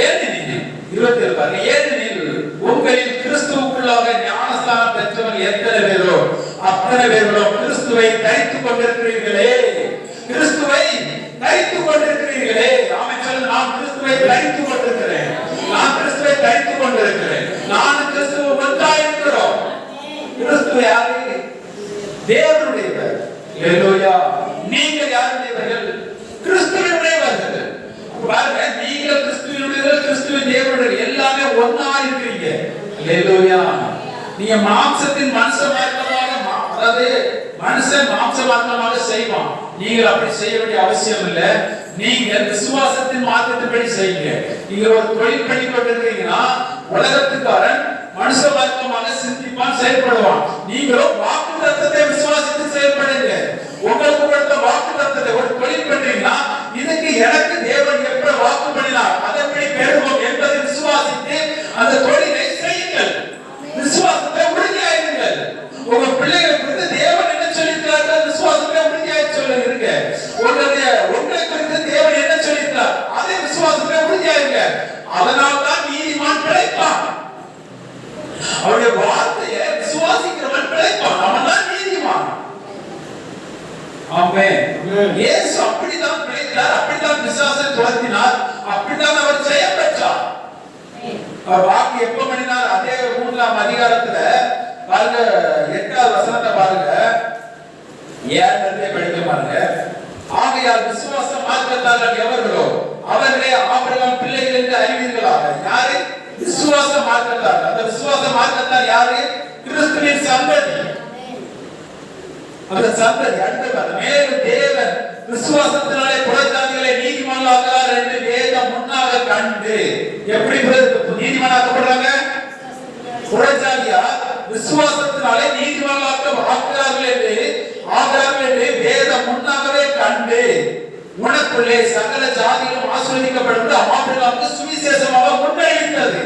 ஏனெனில் 27 பாருங்க, ஏனெனில் உங்களில் கிறிஸ்துவுக்குள்ளாக ஞானஸ்நானம் பெற்றவர்கள் எத்தனை பேரோ அத்தனை பேர்களும் கிறிஸ்துவை தரித்துக் கொண்டிருக்கிறீர்களே. கிறிஸ்துவை தரித்துக் கொண்டிருக்கிறீர்களே. ஆமென் சொல்லுங்க. நான் கிறிஸ்துவை தரித்துக் கொண்டிருக்கிறேன். நான் கிறிஸ்துவை தரித்துக் கொண்டிருக்கிறேன். நான் கிறிஸ்துவை ஒன்றாயிருக்கிறோம். கிறிஸ்து யாரு? தேவனுடையவர். ஹalleluya. நீங்கள் யாருடையவர்கள்? கிறிஸ்துவினுடையவர்கள். பாருங்க, நீங்கள் கிறிஸ்துவினுடையவர்கள், கிறிஸ்துவின் தேவனுடையவர்கள், எல்லாமே ஒண்ணா இருக்கீங்க. ஹalleluya. நீங்க மாம்சத்தின் மனுஷ மார்க்கமாக, அதாவது மனுஷன் மாம்ச மார்க்கமாக செய்வான். நீங்கள் அப்படி செய்ய வேண்டிய அவசியம் இல்லை. நீங்க விசுவாசத்தின் மார்க்கத்தின்படி செய்யுங்க. நீங்க ஒரு தொழில் பண்ணி கொண்டிருக்கீங்கன்னா உலகத்துக்காரன் மனுஷ மார்க்கமாக சிந்திப்பான், செயல்படுவான். நீங்களும் வாக்கு தத்தத்தை விசுவாசித்து செயல்படுங்க. உங்களுக்கு கொடுத்த வாக்கு தத்தத்தை ஒரு தொழில் பண்றீங்கன்னா, இதுக்கு எனக்கு தேவன் எப்படி வாக்கு பண்ணினார், அதன்படி பெறுவோம் என்பதை விசுவாசித்து அந்த தொழிலை செய்யுங்கள். விசுவாசத்தை உறுதியாயிருங்கள். உங்க பிள்ளைகளை குறித்து தேவன் என்ன சொல்லியிருக்கிறார், விசுவாசத்தை உறுதியாக சொல்லுங்க. உங்களை குறித்து தேவன் என்ன சொல்லியிருக்கிறார், அதே விசுவாசத்தை உறுதியாயிருங்க. அதனால் தான் நீதிமான் பிழைப்பான். அவருடைய வார்த்தையை விசுவாசிக்கிறவன் பிழைப்பான். அவன் தான் நீதிமான். ஆமென். இயேசு அப்படிதான் பிழைத்தார், அப்படிதான் விசுவாசத்தை துரத்தினார், அப்படிதான் அவர் ஜெயம் பெற்றார். அவர் வாக்கு எப்ப பண்ணினார்? அதே 3ஆம் அதிகாரத்துல பாருங்க, 8வது வசனத்தை பாருங்க, 7லே படிக்க பாருங்க. ஆகையால் விசுவாச மார்க்கத்தார்கள் எவர்களோ அவர்களே ஆபிரகாம் பிள்ளைகள் என்று அறிவீர்களாக. யாரு? விசுவாச மார்க்கத்தார். அந்த விசுவாச மார்க்கத்தார் யாரு? கிறிஸ்துவின் சந்ததி. அந்த சந்ததி அடுத்த மேலும் தேவன் விசுவாசத்தினாலே புறஜாதிகளை நீதிமான்களாக்குகிறார் என்று வேதம் முன்னாக கண்டு. எப்படி நீதிமானாக்கப்படுறாங்க? புறஜாதியா விசுவாசத்தினாலே நீதிமான்களாக்குகிறார்கள் என்று வேதம் முன்னாகவே கண்டு உனக்குள்ளே சகல ஜாதிகளும் ஆசீர்வதிக்கப்படுவது ஆபிரகாமுக்கு சுவிசேஷமாக முன்னறிவித்தது.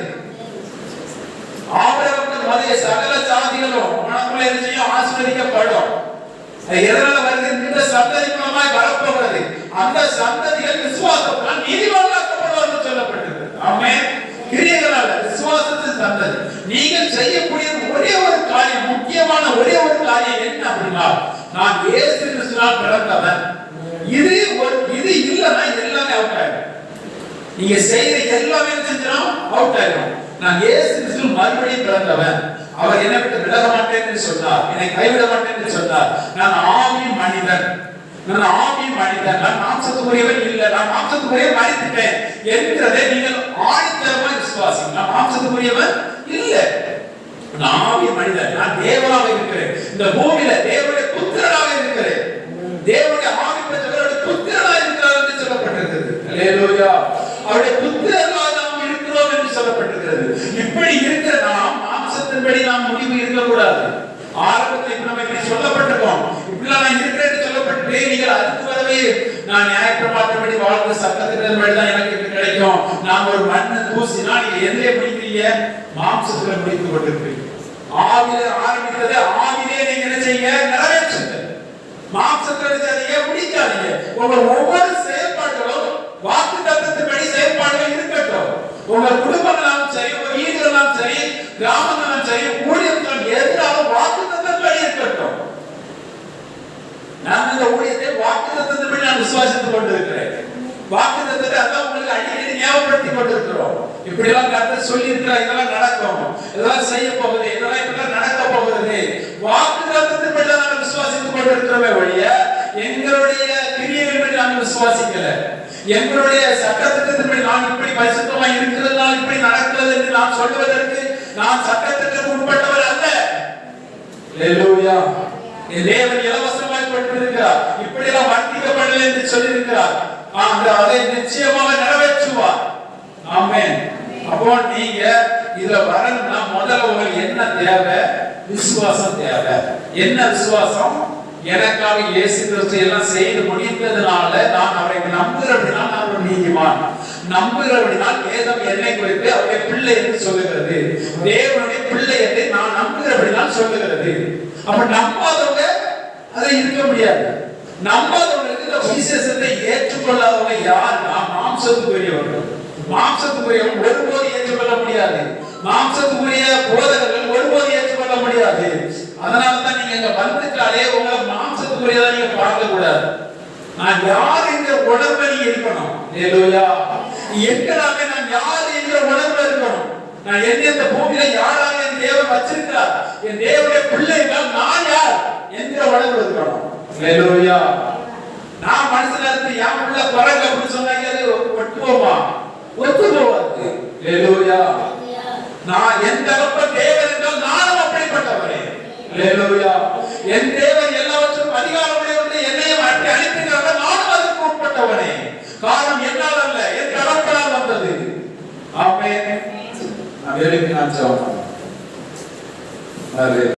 ஆபிரகாமுக்கு மதிய சகல ஜாதிகளும் உனக்குள்ளே என்ன செய்யும்? ஆசீர்வதிக்கப்படும். எதனால வருகிறது? இந்த சந்ததி மூலமாய் வரப்போகிறது. அந்த சந்ததிகள் விசுவாசத்தால் நீதிமான்களாக்கப்படுவார்கள் சொல்லப்பட்டது. ஆமென். கிரியைகளால விசுவாசத்தின் சந்ததி. நீங்கள் செய்யக்கூடிய ஒரே ஒரு காரியம், முக்கியமான ஒரே ஒரு காரியம் என்ன அப்படின்னா, நான் இயேசு கிறிஸ்துவால் பிறந்தவன். இது இல்லைன்னா எல்லாமே அவுட் ஆயிடும். நீங்க செய்யற எல்லாமே செஞ்சோம் அவுட் ஆயிடும். நான் இயேசு கிறிஸ்து மறுபடியும் பிறந்தவன். அவர் என்னை விட்டு விலக மாட்டேன் என்று சொன்னார், என்னை கைவிட மாட்டேன் என்று சொன்னார். நான் ஆவி மனிதன், நான் மாம்சத்துக்குரியவன் இல்லை, நான் மாம்சத்துக்குரியவன் மறித்துட்டேன் என்கிறதை நீங்கள் ஆணித்தரமாக விசுவாசிங்க. நான் மாம்சத்துக்குரியவன் இல்லை, நான் ஆவி மனிதன், நான் தேவனாக இருக்கிறேன், இந்த பூமியில தேவனுடைய புத்திரனாக இருக்கிறேன், தேவனுடைய ஆவி பெற்றவருடைய புத்திரனாக இருக்கிறார் என்று சொல்லப்பட்டிருக்கிறது. அல்லேலூயா. அவருடைய புத்திரனாக நாம் இருக்கிறோம் என்று சொல்லப்பட்டிருக்கிறது. இப்படி இருக்கிற நாம் மாம்சத்தின்படி நாம் முடிவு இருக்கக்கூடாது. ஆரம்பத்தில் நம்ம இப்படி சொல்லப்பட்டிருக்கோம், இப்படிலாம் நான் இருக்கிறேன்னு சொல்லப்பட்டு நீங்கள் அதுக்கு வரவே நான் நியாயப்பிரமாணத்தின்படி வாழ்க்கை சட்டத்தின்படி தான் எனக்கு கிடைக்கும், நான் ஒரு மண்ணை தூசினா நீங்க எதிலே பிடிக்கிறீங்க? மாம்சத்துல முடித்து கொண்டிருக்கிறீங்க. ஆவிலே ஆரம்பித்தது ஆவிலே நீங்க என்ன செய்ய? நிறைவேற்றுங்க. மாம்சத்துல முடிக்காதீங்க. உங்க ஒவ்வொரு செயல்பாடுகளும் வாக்கு தத்தத்தின்படி செயல்பாடுகள் இருக்கட்டும். உங்க குடும்பங்களாலும் சரி, உங்க வீடுகளாலும் சரி, கிராமங்களாலும் சரி, ஊழியர்கள் எதிராக வாக்கு தத்தத்தின்படி இருக்கட்டும். நான் இந்த ஊழியத்தை வாக்கு தத்தத்தின்படி நான் விசுவாசித்துக் கொண்டிருக்கிறேன். வாக்கு தத்தத்தை அதான் உங்களுக்கு அடிக்கடி ஞாபகப்படுத்தி கொண்டிருக்கிறோம். இப்படி எல்லாம் கர்த்தர் சொல்லி இருக்கிறார், இதெல்லாம் நடக்கும், இதெல்லாம் செய்ய போகுது, இதெல்லாம் இப்படி நடக்க போகிறது. வாக்கு தத்தத்தின்படி நாங்கள் விசுவாசித்துக் கொண்டிருக்கிறோமே ஒழிய எங்களுடைய கிரியைகளின்படி நாங்கள் விசுவாசிக்கல. எங்களுடைய சட்டத்திட்டத்தின்படி நான் இப்படி பரிசுத்தமா இருக்கிறதுனால இப்படி நடக்கிறது என்று நான் சொல்வதற்கு நான் சட்டத்திட்டத்துக்கு உட்பட்டவர் அல்ல. அல்லேலூயா. தேவன் இலவசமாய் கொடுத்திருக்கிறார், இப்படி எல்லாம் வர்த்திக்கப்படல என்று சொல்லி இருக்கிறார். அதை நிச்சயமாக நிறைவேற்றுவார். ஆமென். அப்போ நீங்க இதுல வரணும்னா முதல்ல உங்களுக்கு என்ன தேவை? விசுவாசம் தேவை. என்ன விசுவாசம்? எனக்காக இயேசு கிறிஸ்து எல்லாம் செய்து முடித்ததுனால நான் அவரை நம்புகிறபடினால் நான் ஒரு நீதிமான். நம்புகிறபடினால் வேதம் என்னை குறித்து அவருடைய பிள்ளை என்று சொல்லுகிறது. தேவனுடைய பிள்ளை என்று நான் நம்புகிறபடினால் சொல்லுகிறது. அப்ப நம்பாதவங்க அதை இருக்க முடியாது. நம்பாதவங்களுக்கு இந்த விசேஷத்தை ஏற்றுக்கொள்ளாதவங்க யார்? மாம்சத்துக்குரியவர்கள். மாம்சத்துக்குரியவன் ஒருபோது ஏற்றுக்கொள்ள முடியாது. மாம்சத்துக்குரிய போதகர்கள் ஒருபோது ஏற்றுக்கொள்ள முடியாது. அதனாலதான் நீங்க இங்க வந்துட்டாலே உங்களை மாம்சத்துக்குரியதை நீங்க பார்க்க கூடாது. நான் யார் என்ற உணர்வை நீ இருக்கணும். ஹalleluya. எங்களாமே நான் யார் என்ற உணர்வு இருக்கணும். நான் இந்த பூமியில யாராக என் தேவன் வச்சிருக்கிறார், என் தேவனுடைய பிள்ளைகள் நான் யார் என்ற உணர்வு இருக்கணும். ஹalleluya. நான் மனசுல இருந்து யார் உள்ள குரங்கு அப்படின்னு சொன்னாங்க அது ஒட்டுவோமா? ஒத்து போவாது. ஹalleluya. நான் என் தகப்பன் தேவன் என்றால் நானும் அப்படிப்பட்டவரே. ஹalleluya. என் தேவன் எல்லாவற்றுக்கும் அதிகாரமுடையவரே, என்னையும் மாற்றி அனுப்பினார், நானும் அதற்கு உட்பட்டவனே. காரணம் என்னால் அல்ல, என் தகப்பனால் வந்தது. ஆமென். நான் வேலைக்கு நான் ஜெபம்.